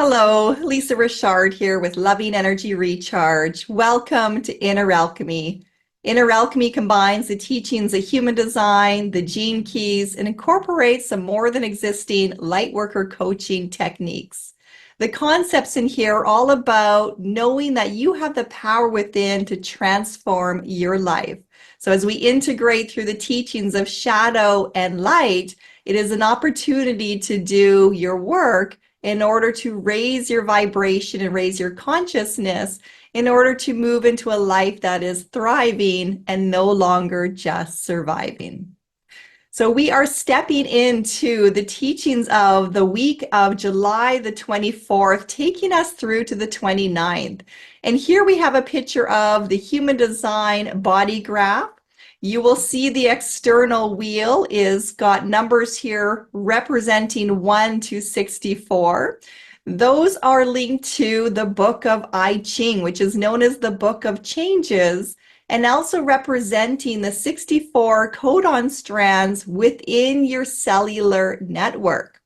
Hello, Lisa Richard here with Loving Energy Recharge. Welcome to Inner Alchemy. Inner Alchemy combines the teachings of human design, the gene keys, and incorporates some more than existing Lightworker coaching techniques. The concepts in here are all about knowing that you have the power within to transform your life. So as we integrate through the teachings of shadow and light, it is an opportunity to do your work in order to raise your vibration and raise your consciousness in order to move into a life that is thriving and no longer just surviving. So we are stepping into the teachings of the week of July the 24th, taking us through to the 29th. And here we have a picture of the human design body graph. You will see the external wheel is got numbers here representing 1 to 64. Those are linked to the book of I Ching, which is known as the Book of Changes, and also representing the 64 codon strands within your cellular network.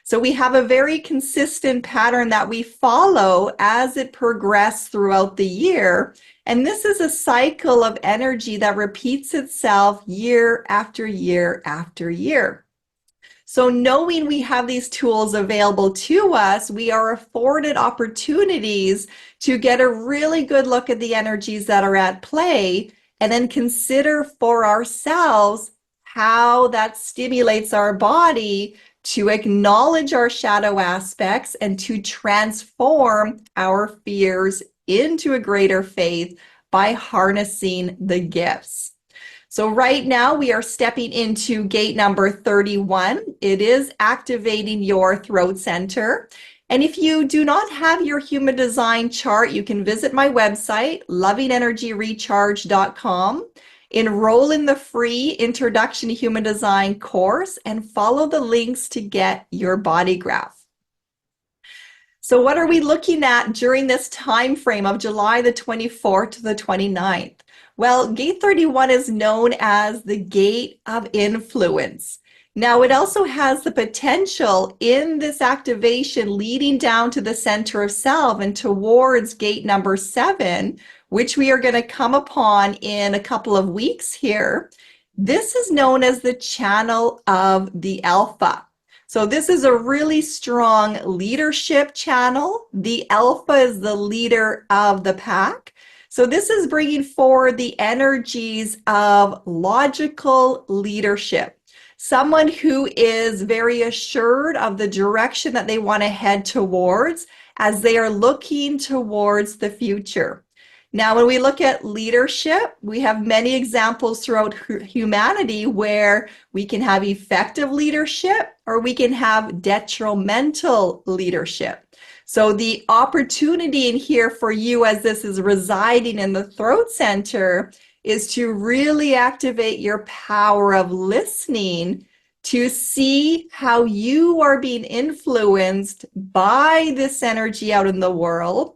So we have a very consistent pattern that we follow as it progresses throughout the year. And this is a cycle of energy that repeats itself year after year after year. So knowing we have these tools available to us, we are afforded opportunities to get a really good look at the energies that are at play and then consider for ourselves how that stimulates our body to acknowledge our shadow aspects and to transform our fears into a greater faith by harnessing the gifts. So right now we are stepping into gate number 31. It is activating your throat center. And if you do not have your human design chart, you can visit my website, lovingenergyrecharge.com, enroll in the free Introduction to Human Design course, and follow the links to get your body graph. So what are we looking at during this time frame of July the 24th to the 29th? Well, gate 31 is known as the gate of influence. Now, it also has the potential in this activation leading down to the center of self and towards gate number 7, which we are going to come upon in a couple of weeks here. This is known as the channel of the alpha. So this is a really strong leadership channel. The alpha is the leader of the pack. So this is bringing forward the energies of logical leadership. Someone who is very assured of the direction that they want to head towards as they are looking towards the future. Now, when we look at leadership, we have many examples throughout humanity where we can have effective leadership or we can have detrimental leadership. So the opportunity in here for you as this is residing in the throat center is to really activate your power of listening to see how you are being influenced by this energy out in the world.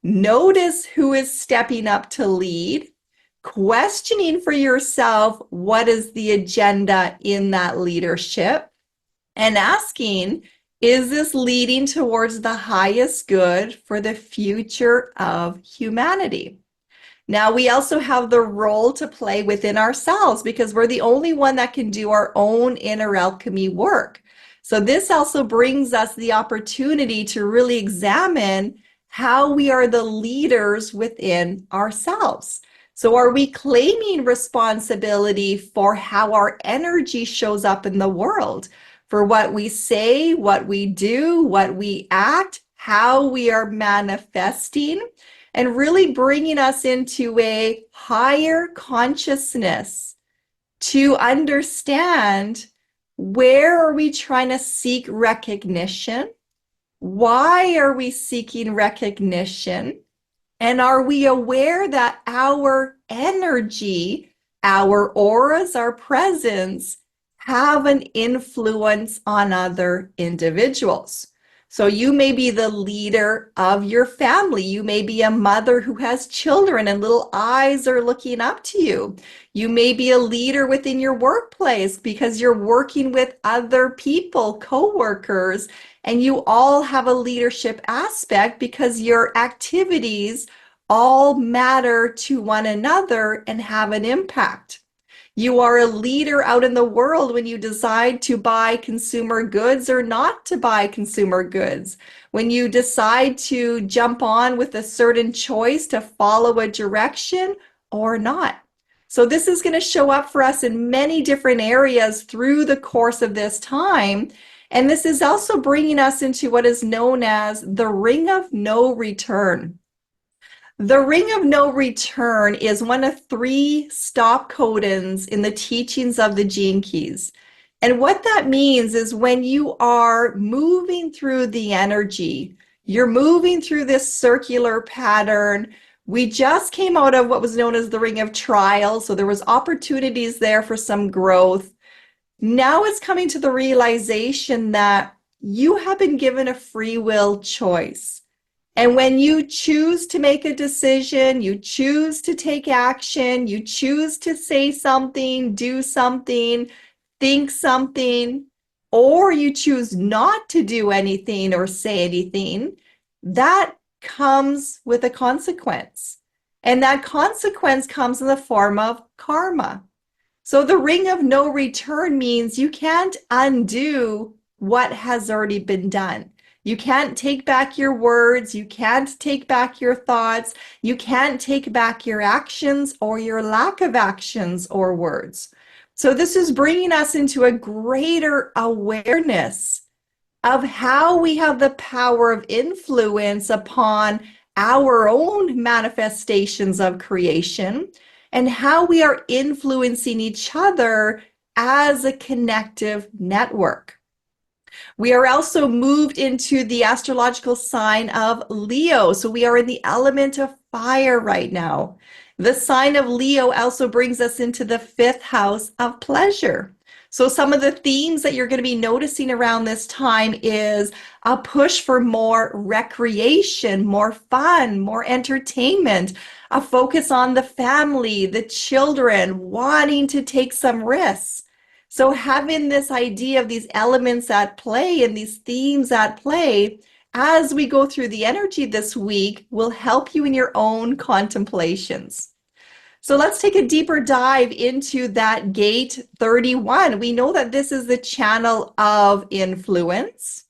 Notice who is stepping up to lead, questioning for yourself what is the agenda in that leadership, and asking, is this leading towards the highest good for the future of humanity? Now, we also have the role to play within ourselves because we're the only one that can do our own inner alchemy work. So this also brings us the opportunity to really examine how we are the leaders within ourselves. So are we claiming responsibility for how our energy shows up in the world? For what we say, what we do, what we act, how we are manifesting, and really bringing us into a higher consciousness to understand where are we trying to seek recognition, why are we seeking recognition, and are we aware that our energy, our auras, our presence have an influence on other individuals. So you may be the leader of your family. You may be a mother who has children and little eyes are looking up to you. You may be a leader within your workplace because you're working with other people, coworkers, and you all have a leadership aspect because your activities all matter to one another and have an impact. You are a leader out in the world when you decide to buy consumer goods or not to buy consumer goods. When you decide to jump on with a certain choice to follow a direction or not. So this is going to show up for us in many different areas through the course of this time. And this is also bringing us into what is known as the ring of no return. The ring of no return is one of 3 stop codons in the teachings of the gene keys. And what that means is when you are moving through the energy, you're moving through this circular pattern. We just came out of what was known as the ring of trial, so there was opportunities there for some growth. Now it's coming to the realization that you have been given a free will choice. And when you choose to make a decision, you choose to take action, you choose to say something, do something, think something, or you choose not to do anything or say anything, that comes with a consequence. And that consequence comes in the form of karma. So the ring of no return means you can't undo what has already been done. You can't take back your words. You can't take back your thoughts. You can't take back your actions or your lack of actions or words. So this is bringing us into a greater awareness of how we have the power of influence upon our own manifestations of creation and how we are influencing each other as a connective network. We are also moved into the astrological sign of Leo. So we are in the element of fire right now. The sign of Leo also brings us into the 5th house of pleasure. So some of the themes that you're going to be noticing around this time is a push for more recreation, more fun, more entertainment, a focus on the family, the children, wanting to take some risks. So having this idea of these elements at play and these themes at play as we go through the energy this week will help you in your own contemplations. So let's take a deeper dive into that gate 31. We know that this is the channel of influence,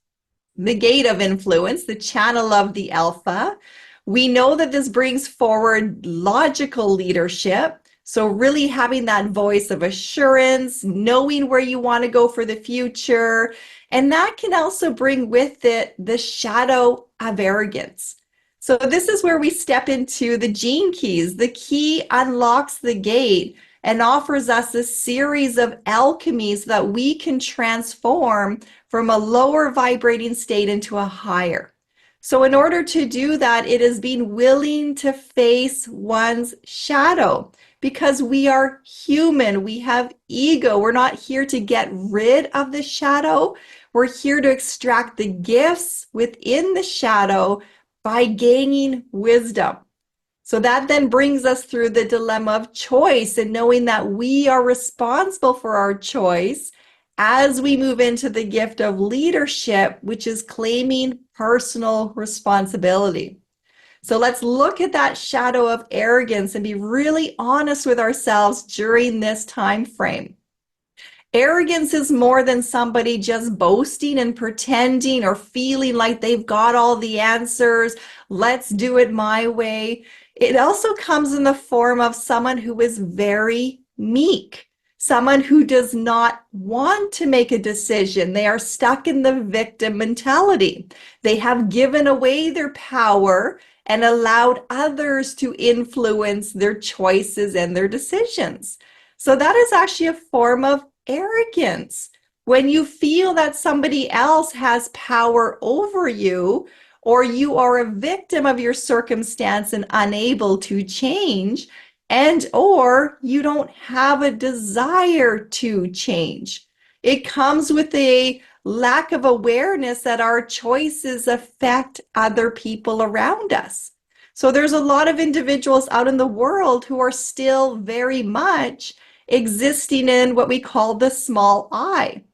the gate of influence, the channel of the alpha. We know that this brings forward logical leadership. So really having that voice of assurance, knowing where you want to go for the future. And that can also bring with it the shadow of arrogance. So this is where we step into the gene keys. The key unlocks the gate and offers us a series of alchemies that we can transform from a lower vibrating state into a higher. So in order to do that, it is being willing to face one's shadow. Because we are human, we have ego. We're not here to get rid of the shadow. We're here to extract the gifts within the shadow by gaining wisdom. So that then brings us through the dilemma of choice and knowing that we are responsible for our choice as we move into the gift of leadership, which is claiming personal responsibility. So let's look at that shadow of arrogance and be really honest with ourselves during this time frame. Arrogance is more than somebody just boasting and pretending or feeling like they've got all the answers. Let's do it my way. It also comes in the form of someone who is very meek, someone who does not want to make a decision. They are stuck in the victim mentality. They have given away their power and allowed others to influence their choices and their decisions. So that is actually a form of arrogance. When you feel that somebody else has power over you, or you are a victim of your circumstance and unable to change, and or you don't have a desire to change. It comes with a lack of awareness that our choices affect other people around us. So there's a lot of individuals out in the world who are still very much existing in what we call the small I.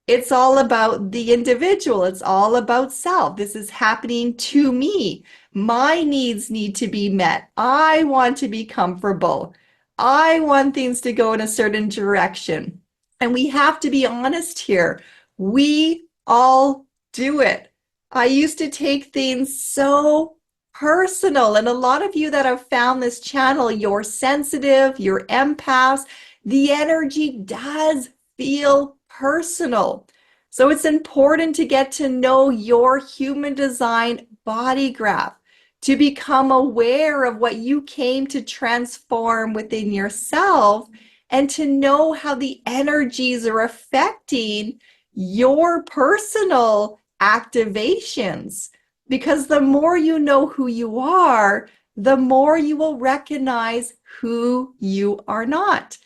It's all about the individual. It's all about self. This is happening to me. My needs need to be met. I want to be comfortable. I want things to go in a certain direction. And we have to be honest here. We all do it. I used to take things so personal. And a lot of you that have found this channel, you're sensitive, you're empaths. The energy does feel personal. So it's important to get to know your human design body graph, to become aware of what you came to transform within yourself, and to know how the energies are affecting your personal activations. Because the more you know who you are, the more you will recognize who you are not.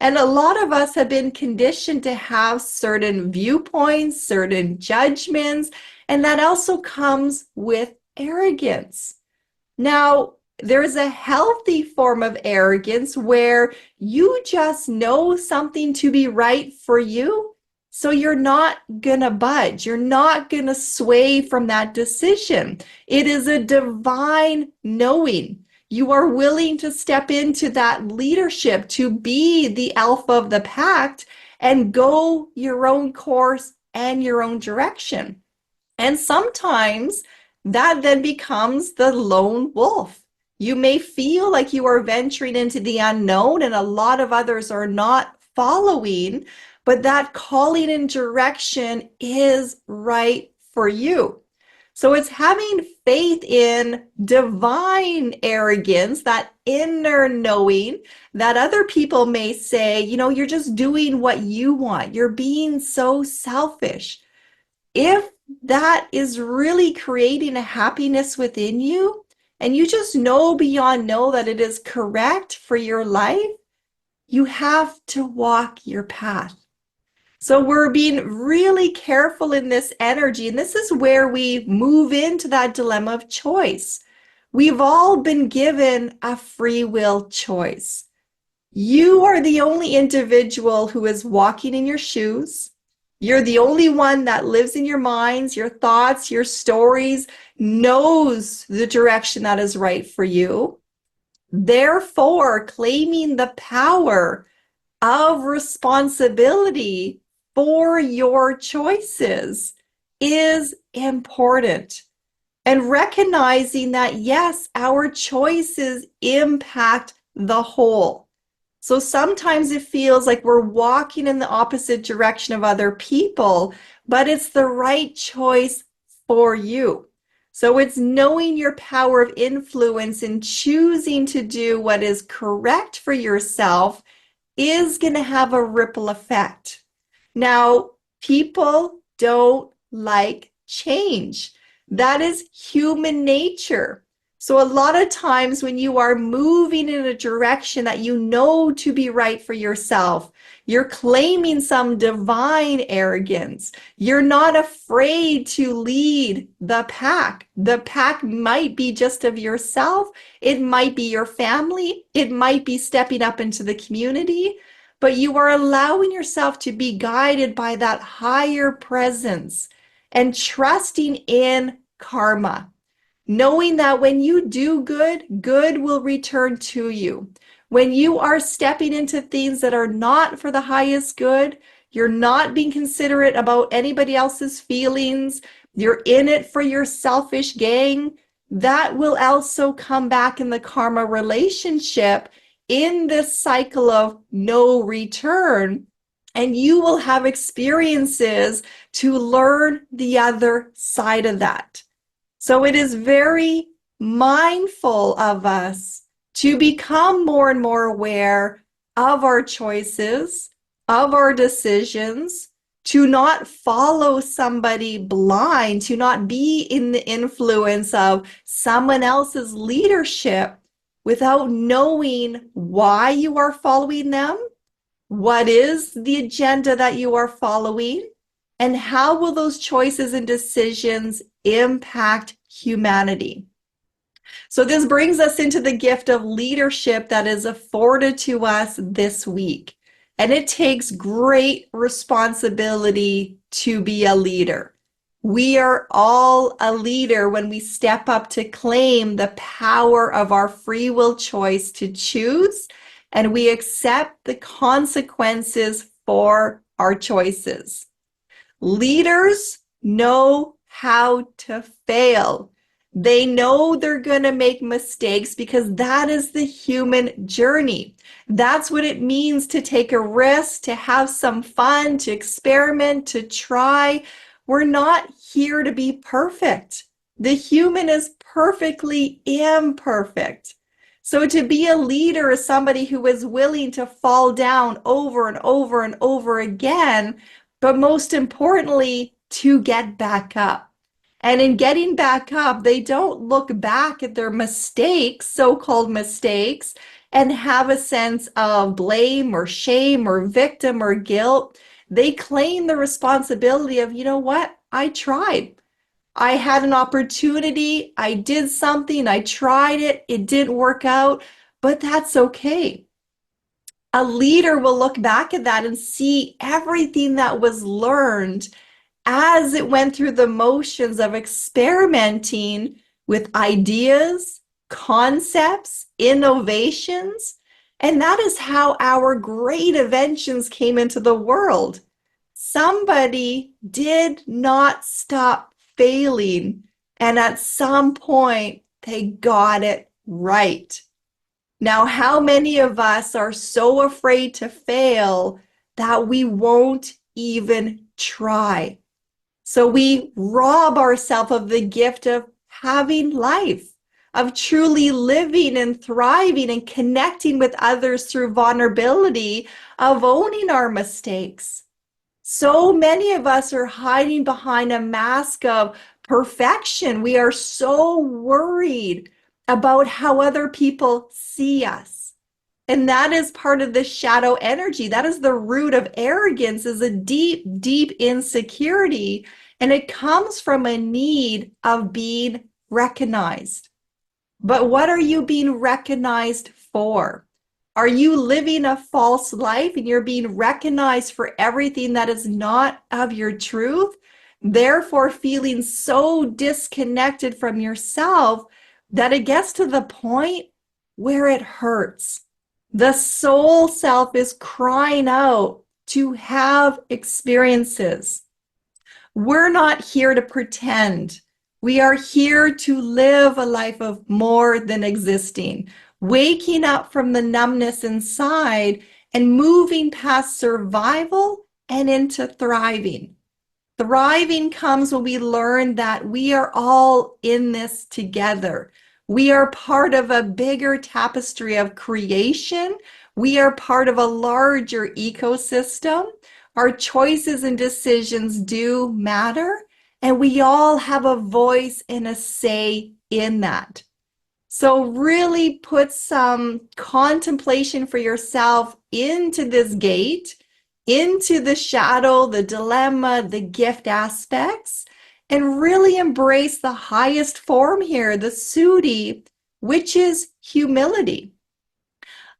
And a lot of us have been conditioned to have certain viewpoints, certain judgments, and that also comes with arrogance. Now, there's a healthy form of arrogance where you just know something to be right for you, so you're not gonna budge. You're not gonna sway from that decision. It is a divine knowing. You are willing to step into that leadership, to be the alpha of the pack and go your own course and your own direction. And sometimes that then becomes the lone wolf. You may feel like you are venturing into the unknown and a lot of others are not following, but that calling and direction is right for you. So it's having faith in divine arrogance, that inner knowing that other people may say, you know, you're just doing what you want. You're being so selfish. If that is really creating a happiness within you, and you just know beyond know that it is correct for your life, you have to walk your path. So we're being really careful in this energy, and this is where we move into that dilemma of choice. We've all been given a free will choice. You are the only individual who is walking in your shoes. You're the only one that lives in your minds, your thoughts, your stories, knows the direction that is right for you. Therefore, claiming the power of responsibility for your choices is important. And recognizing that, yes, our choices impact the whole. So sometimes it feels like we're walking in the opposite direction of other people, but it's the right choice for you. So it's knowing your power of influence and choosing to do what is correct for yourself is going to have a ripple effect. Now, people don't like change. That is human nature. So a lot of times when you are moving in a direction that you know to be right for yourself, you're claiming some divine arrogance. You're not afraid to lead the pack. The pack might be just of yourself. It might be your family. It might be stepping up into the community, but you are allowing yourself to be guided by that higher presence and trusting in karma. Knowing that when you do good, good will return to you. When you are stepping into things that are not for the highest good, you're not being considerate about anybody else's feelings, you're in it for your selfish gain, that will also come back in the karma relationship in this cycle of no return. And you will have experiences to learn the other side of that. So it is very mindful of us to become more and more aware of our choices, of our decisions, to not follow somebody blind, to not be in the influence of someone else's leadership without knowing why you are following them, what is the agenda that you are following, And how will those choices and decisions impact humanity? So this brings us into the gift of leadership that is afforded to us this week. And it takes great responsibility to be a leader. We are all a leader when we step up to claim the power of our free will choice to choose, and we accept the consequences for our choices. Leaders know how to fail. They know they're going to make mistakes because that is the human journey. That's what it means to take a risk, to have some fun, to experiment, to try. We're not here to be perfect. The human is perfectly imperfect. So to be a leader is somebody who is willing to fall down over and over and over again, but most importantly, to get back up. And in getting back up, they don't look back at their mistakes, so-called mistakes, and have a sense of blame or shame or victim or guilt. They claim the responsibility of, you know what? I tried. I had an opportunity. I did something. I tried it. It didn't work out, but that's okay. A leader will look back at that and see everything that was learned as it went through the motions of experimenting with ideas, concepts, innovations. And that is how our great inventions came into the world. Somebody did not stop failing, and at some point, they got it right. Now, how many of us are so afraid to fail that we won't even try? So we rob ourselves of the gift of having life, of truly living and thriving and connecting with others through vulnerability, of owning our mistakes. So many of us are hiding behind a mask of perfection. We are so worried about how other people see us. And that is part of the shadow energy. That is the root of arrogance, is a deep, deep insecurity. And it comes from a need of being recognized. But what are you being recognized for? Are you living a false life and you're being recognized for everything that is not of your truth? Therefore, feeling so disconnected from yourself that it gets to the point where it hurts. The soul self is crying out to have experiences. We're not here to pretend. We are here to live a life of more than existing, waking up from the numbness inside and moving past survival and into thriving. Thriving comes when we learn that we are all in this together. We are part of a bigger tapestry of creation. We are part of a larger ecosystem. Our choices and decisions do matter, and we all have a voice and a say in that. So really put some contemplation for yourself into this gate, into the shadow, the dilemma, the gift aspects, and really embrace the highest form here, the Sudi, which is humility.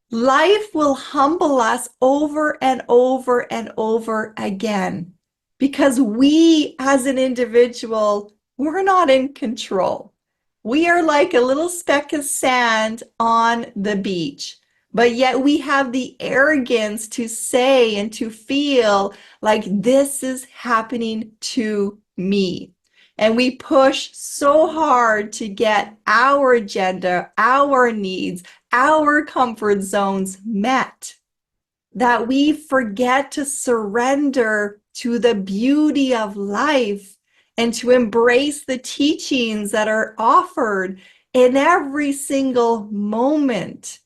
Life will humble us over and over and over again because we as an individual, we're not in control. We are like a little speck of sand on the beach, but yet we have the arrogance to say and to feel like this is happening to me. And we push so hard to get our agenda, our needs, our comfort zones met that we forget to surrender to the beauty of life and to embrace the teachings that are offered in every single moment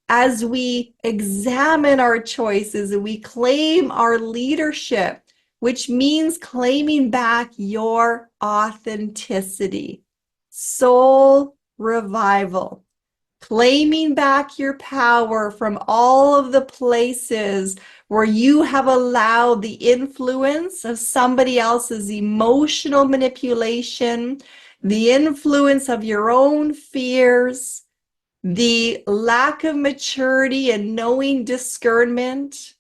as we examine our choices and we claim our leadership, which means claiming back your authenticity. Soul revival. Claiming back your power from all of the places where you have allowed the influence of somebody else's emotional manipulation, the influence of your own fears, the lack of maturity and knowing discernment,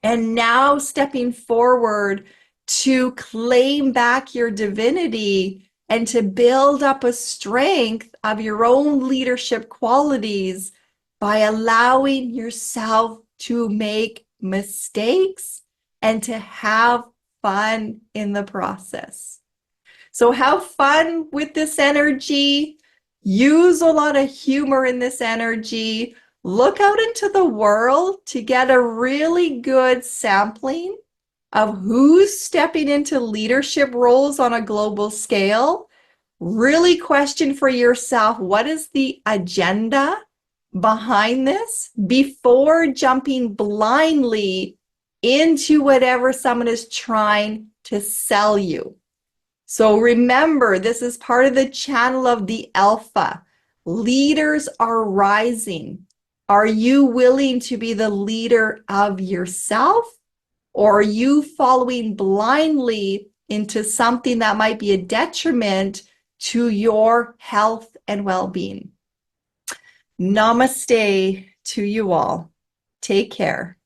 and now stepping forward to claim back your divinity and to build up a strength of your own leadership qualities by allowing yourself to make mistakes and to have fun in the process. So have fun with this energy. Use a lot of humor in this energy. Look out into the world to get a really good sampling of who's stepping into leadership roles on a global scale. Really question for yourself, what is the agenda behind this before jumping blindly into whatever someone is trying to sell you. So remember, this is part of the channel of the Alpha. Leaders are rising. Are you willing to be the leader of yourself? Or are you following blindly into something that might be a detriment to your health and well-being? Namaste to you all. Take care.